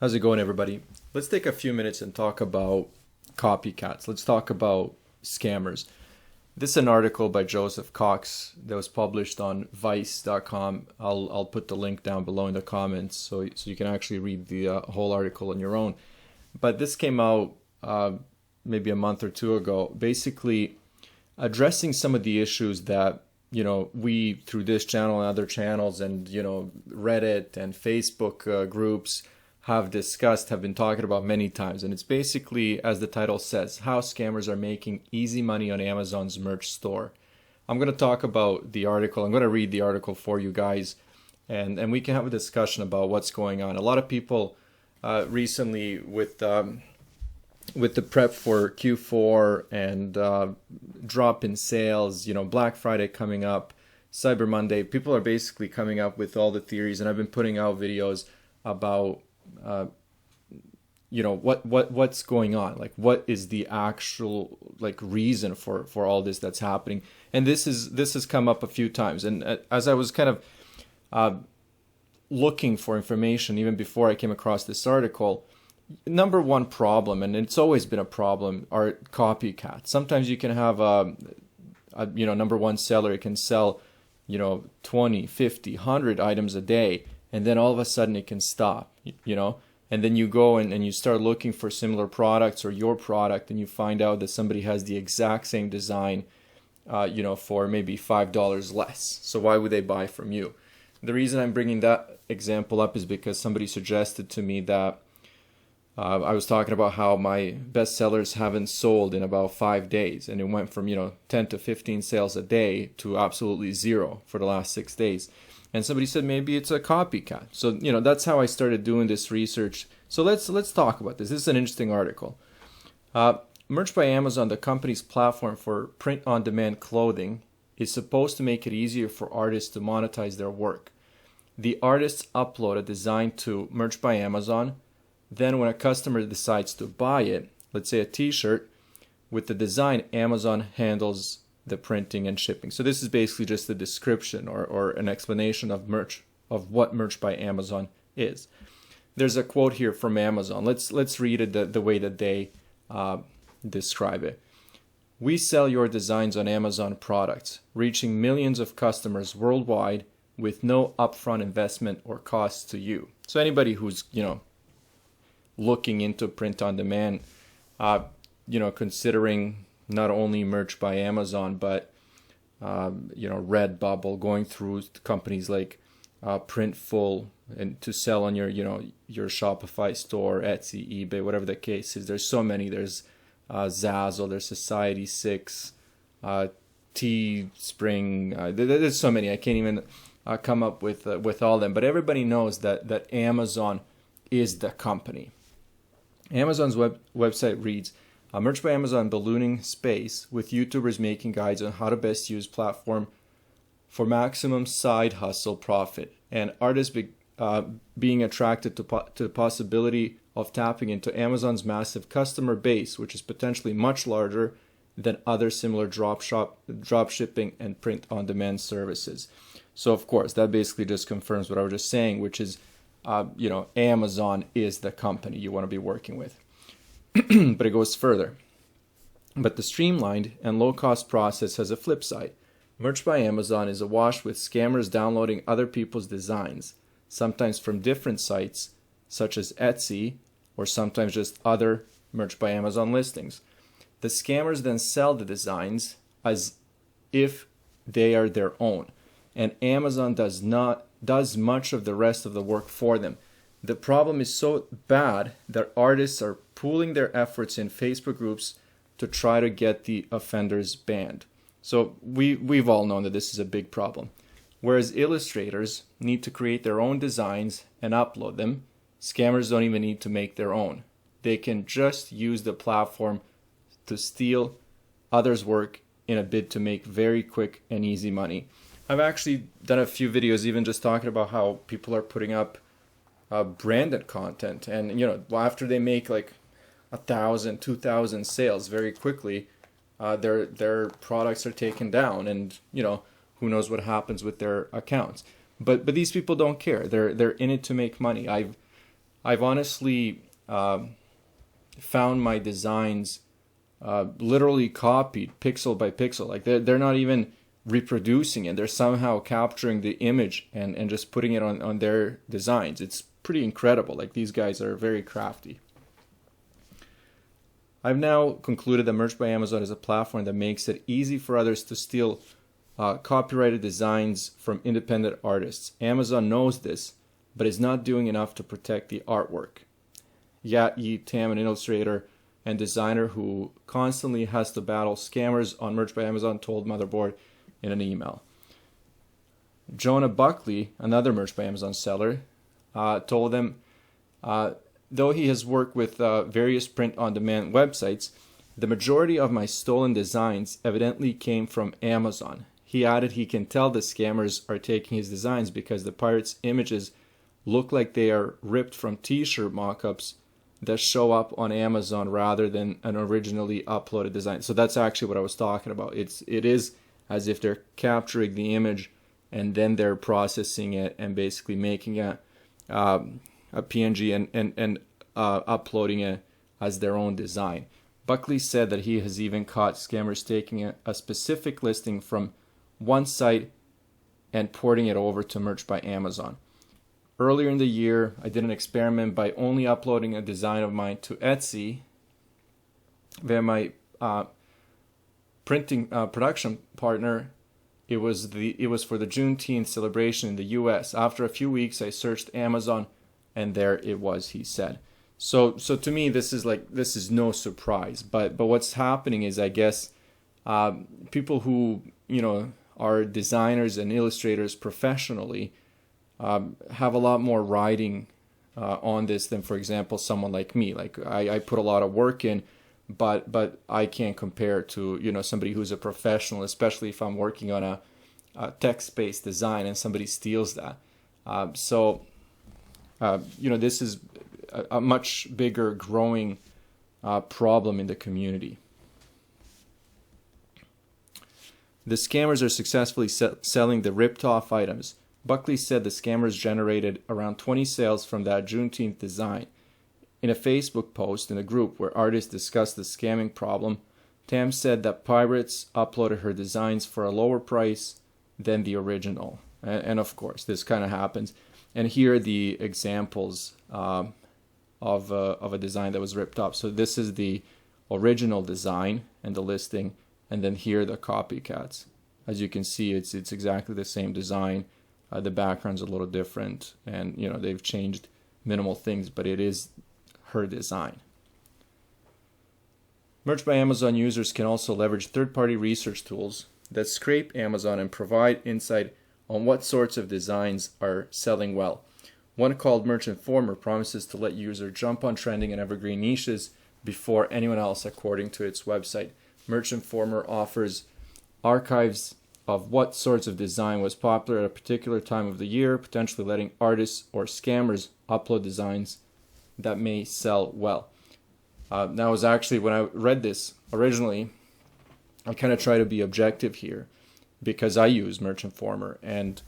How's it going, everybody? Let's take a few minutes and talk about copycats. Let's talk about scammers. This is an article by Joseph Cox that was published on Vice.com. I'll put the link down below in the comments so you can actually read the whole article on your own. But this came out maybe a month or two ago, basically addressing some of the issues that we through this channel and other channels and Reddit and Facebook groups have been talking about many times. And it's basically, as the title says, how scammers are making easy money on Amazon's merch store. I'm going to talk about the article. I'm going to read the article for you guys, and we can have a discussion about what's going on. A lot of people recently with the prep for Q4 and drop in sales, Black Friday coming up, Cyber Monday, people are basically coming up with all the theories, and I've been putting out videos about what's going on, like what is the actual reason for all this that's happening. And this has come up a few times, and as I was kind of looking for information even before I came across this article, number one problem, and it's always been a problem, are copycats. Sometimes you can have a number one seller, it can sell 20, 50, 100 items a day, and then all of a sudden it can stop, and then you go and you start looking for similar products or your product, and you find out that somebody has the exact same design, for maybe $5 less. So why would they buy from you? The reason I'm bringing that example up is because somebody suggested to me that I was talking about how my bestsellers haven't sold in about 5 days, and it went from 10 to 15 sales a day to absolutely zero for the last 6 days. And somebody said maybe it's a copycat. So that's how I started doing this research. So let's talk about this. This is an interesting article. Merch by Amazon, the company's platform for print-on-demand clothing, is supposed to make it easier for artists to monetize their work. The artists upload a design to Merch by Amazon. Then when a customer decides to buy it, let's say a t-shirt, with the design, Amazon handles the printing and shipping. So this is basically just a description or an explanation of what Merch by Amazon is. There's a quote here from Amazon. Let's read it the way that they describe it. We sell your designs on Amazon products, reaching millions of customers worldwide with no upfront investment or costs to you. So anybody who's looking into print on demand, considering not only Merch by Amazon, but Redbubble, going through companies like Printful, and to sell on your Shopify store, Etsy, eBay, whatever the case is. There's so many. There's Zazzle, there's Society6, Teespring. There's so many. I can't even come up with all of them. But everybody knows that Amazon is the company. Amazon's website reads, Merch by Amazon ballooning space with YouTubers making guides on how to best use platform for maximum side hustle profit, and artists being attracted to the possibility of tapping into Amazon's massive customer base, which is potentially much larger than other similar drop shipping and print-on-demand services. So of course, that basically just confirms what I was just saying, which is Amazon is the company you want to be working with. But it goes further. But the streamlined and low-cost process has a flip side. Merch by Amazon is awash with scammers downloading other people's designs, sometimes from different sites, such as Etsy, or sometimes just other Merch by Amazon listings. The scammers then sell the designs as if they are their own, and Amazon does much of the rest of the work for them. The problem is so bad that artists are pooling their efforts in Facebook groups to try to get the offenders banned. So we've all known that this is a big problem. Whereas illustrators need to create their own designs and upload them, scammers don't even need to make their own. They can just use the platform to steal others' work in a bid to make very quick and easy money. I've actually done a few videos even just talking about how people are putting up branded content, and after they make like 1,000, 2,000 sales very quickly, their products are taken down, and who knows what happens with their accounts. But these people don't care. They're in it to make money. I've honestly found my designs literally copied pixel by pixel. Like they're not even reproducing it. They're somehow capturing the image and just putting it on their designs. It's pretty incredible. Like these guys are very crafty. I've now concluded that Merch by Amazon is a platform that makes it easy for others to steal copyrighted designs from independent artists. Amazon knows this, but is not doing enough to protect the artwork. Yat Yi Tam, an illustrator and designer who constantly has to battle scammers on Merch by Amazon, told Motherboard in an email. Jonah Buckley, another Merch by Amazon seller, told them, though he has worked with various print-on-demand websites, the majority of my stolen designs evidently came from Amazon. He added he can tell the scammers are taking his designs because the pirates' images look like they are ripped from t-shirt mock-ups that show up on Amazon rather than an originally uploaded design. So that's actually what I was talking about. It is as if they're capturing the image and then they're processing it and basically making a PNG and uploading it as their own design. Buckley said that he has even caught scammers taking a specific listing from one site and porting it over to Merch by Amazon. Earlier in the year, I did an experiment by only uploading a design of mine to Etsy via my printing production partner. It was for the Juneteenth celebration in the U.S. After a few weeks, I searched Amazon, and there it was. He said. So to me, this is no surprise. But what's happening is, I guess, people who are designers and illustrators professionally have a lot more riding on this than, for example, someone like me. Like I put a lot of work in, but I can't compare to somebody who's a professional, especially if I'm working on a text-based design and somebody steals that. This is a much bigger growing problem in the community. The scammers are successfully selling the ripped-off items. Buckley said the scammers generated around 20 sales from that Juneteenth design. In a Facebook post in a group where artists discussed the scamming problem, Tam said that pirates uploaded her designs for a lower price than the original. And of course, this kind of happens. And here are the examples of a design that was ripped off. So this is the original design and the listing, and then here are the copycats. As you can see, it's exactly the same design. The background's a little different, and they've changed minimal things, but it is her design. Merch by Amazon users can also leverage third-party research tools that scrape Amazon and provide insight on what sorts of designs are selling well. One called Merch Informer promises to let users jump on trending and evergreen niches before anyone else, according to its website. Merch Informer offers archives of what sorts of design was popular at a particular time of the year, potentially letting artists or scammers upload designs that may sell well. That was actually, when I read this originally, I kind of try to be objective here because I use Merch Informer, and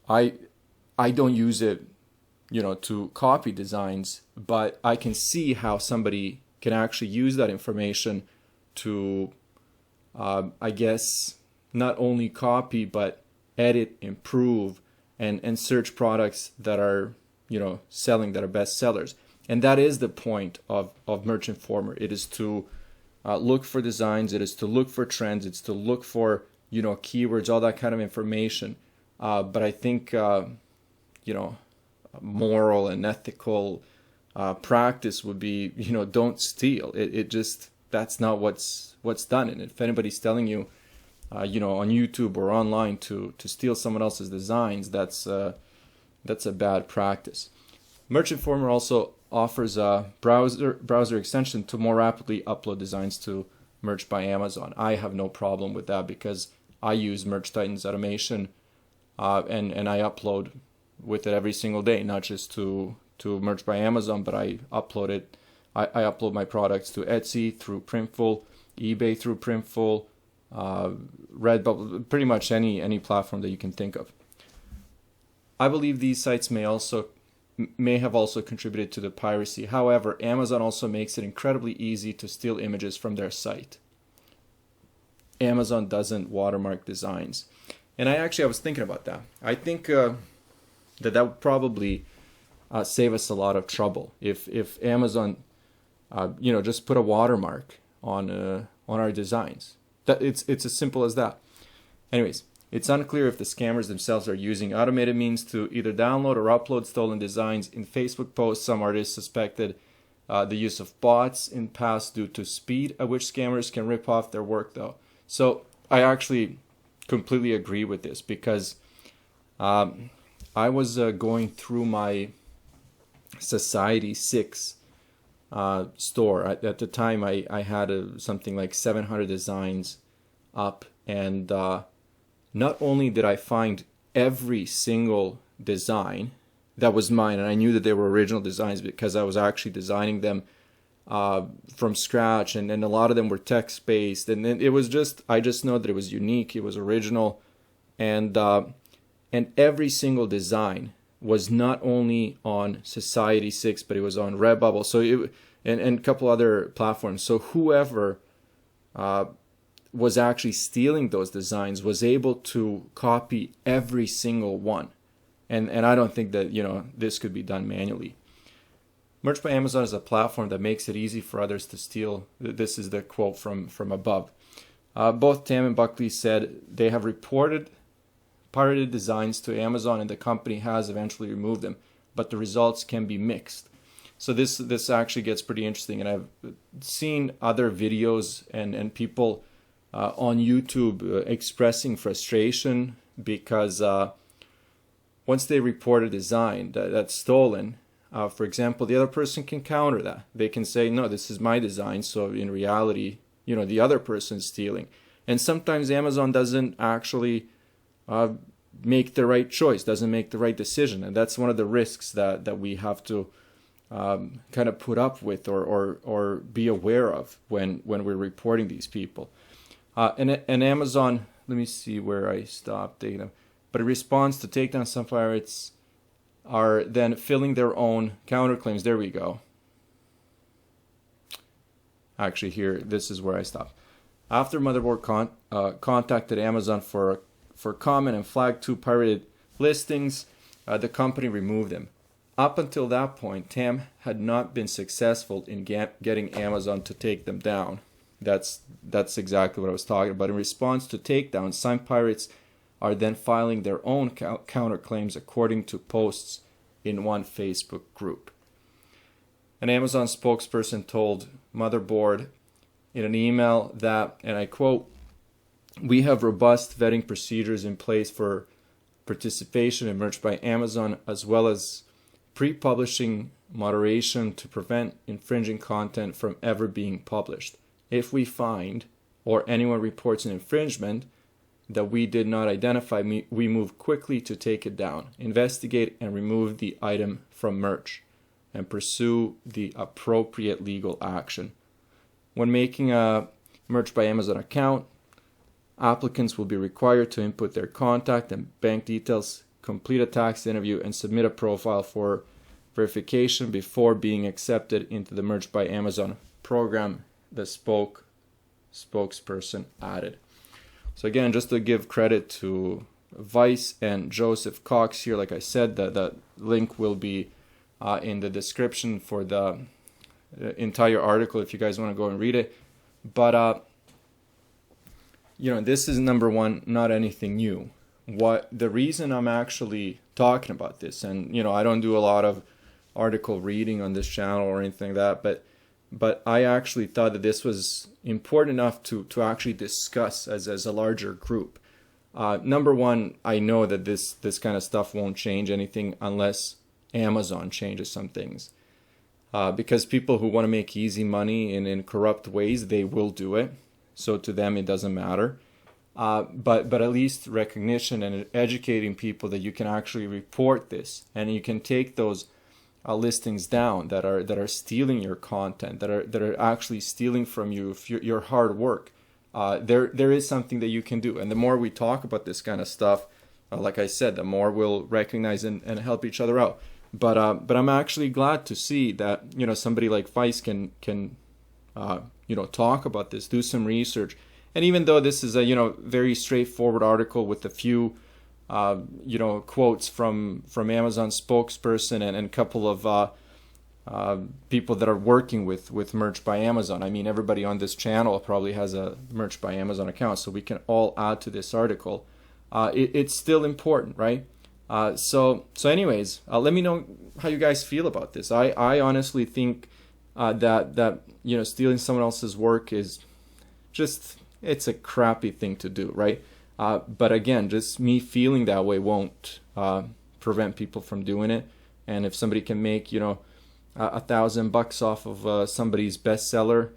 I don't use it to copy designs, but I can see how somebody can actually use that information to I guess not only copy but edit, improve, and search products that are selling, that are best sellers. And that is the point of Merch Informer. It is to look for designs, it is to look for trends, it's to look for keywords, all that kind of information. But I think moral and ethical practice would be don't steal. It just, that's not what's done. And if anybody's telling you on YouTube or online to steal someone else's designs, that's a bad practice. Merch Informer also offers a browser extension to more rapidly upload designs to Merch by Amazon. I have no problem with that because I use Merch Titans automation and I upload with it every single day, not just to Merch by Amazon, but I upload it. I upload my products to Etsy through Printful, eBay through Printful, Redbubble, pretty much any platform that you can think of. I believe these sites may also may have also contributed to the piracy. However, Amazon also makes it incredibly easy to steal images from their site. Amazon doesn't watermark designs. And I was thinking about that. I think that would probably save us a lot of trouble if Amazon, just put a watermark on our designs. That it's as simple as that. Anyways, it's unclear if the scammers themselves are using automated means to either download or upload stolen designs in Facebook posts. Some artists suspected the use of bots in past due to speed at which scammers can rip off their work, though. So I actually completely agree with this, because I was going through my Society6 store. At the time, I had something like 700 designs up, and not only did I find every single design that was mine, and I knew that they were original designs because I was actually designing them from scratch, and a lot of them were text-based, and it was I just know that it was unique, it was original, and every single design was not only on Society6, but it was on Redbubble, so and a couple other platforms. So whoever was actually stealing those designs was able to copy every single one, and I don't think that this could be done manually. Merch by Amazon is a platform that makes it easy for others to steal. This is the quote from above. Both Tam and Buckley said they have reported pirated designs to Amazon, and the company has eventually removed them, but the results can be mixed. So this actually gets pretty interesting, and I've seen other videos and people on YouTube expressing frustration because once they report a design that's stolen, for example, the other person can counter that. They can say, no, this is my design, so in reality, the other person's stealing. And sometimes Amazon doesn't actually make the right choice, doesn't make the right decision. And that's one of the risks that we have to kind of put up with or be aware of when we're reporting these people. And Amazon, let me see where I stopped data, but in response to take down some pirates are then filling their own counterclaims. There we go. Actually, here, this is where I stopped. After Motherboard contacted Amazon for comment and flagged 2 pirated listings, the company removed them. Up until that point, Tam had not been successful in getting Amazon to take them down. That's exactly what I was talking about. In response to takedowns, some pirates are then filing their own counterclaims according to posts in one Facebook group. An Amazon spokesperson told Motherboard in an email that, and I quote, "We have robust vetting procedures in place for participation in Merch by Amazon, as well as pre-publishing moderation to prevent infringing content from ever being published. If we find, or anyone reports an infringement that we did not identify, we move quickly to take it down, investigate and remove the item from merch, and pursue the appropriate legal action. When making a Merch by Amazon account, applicants will be required to input their contact and bank details, complete a tax interview, and submit a profile for verification before being accepted into the Merch by Amazon program," the spokesperson added. So again, just to give credit to Vice and Joseph Cox here, like I said, the link will be in the description for the entire article if you guys want to go and read it. But this is, number one, not anything new. The reason I'm actually talking about this, and I don't do a lot of article reading on this channel or anything like that, but I actually thought that this was important enough to actually discuss as a larger group. Number one, I know that this kind of stuff won't change anything unless Amazon changes some things. Because people who want to make easy money in corrupt ways, they will do it. So to them, it doesn't matter. But at least recognition and educating people that you can actually report this, and you can take those listings down that are stealing your content, that are actually stealing from you your hard work. There is something that you can do, and the more we talk about this kind of stuff, like I said, the more we'll recognize and help each other out. But I'm actually glad to see that, you know, somebody like Vice can you know, talk about this, do some research. And even though this is a, you know, very straightforward article with a few you know, quotes from Amazon spokesperson and a couple of people that are working with Merch by Amazon. I mean, everybody on this channel probably has a Merch by Amazon account, so we can all add to this article. It's still important, right? So anyways, let me know how you guys feel about this. I honestly think that you know, stealing someone else's work is just, it's a crappy thing to do, right? But again, just me feeling that way won't prevent people from doing it. And if somebody can make, you know, $1,000 off of somebody's best-selling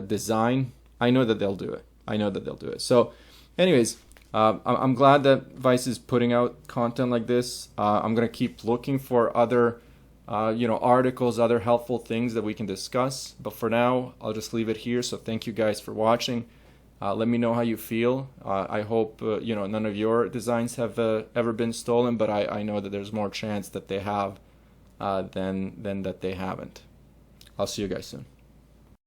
design, I know that they'll do it. I know that they'll do it. So anyways, I'm glad that Vice is putting out content like this. I'm going to keep looking for other you know, articles, other helpful things that we can discuss. But for now, I'll just leave it here. So thank you guys for watching. Let me know how you feel. I hope you know, none of your designs have ever been stolen, but I know that there's more chance that they have than that they haven't. I'll see you guys soon.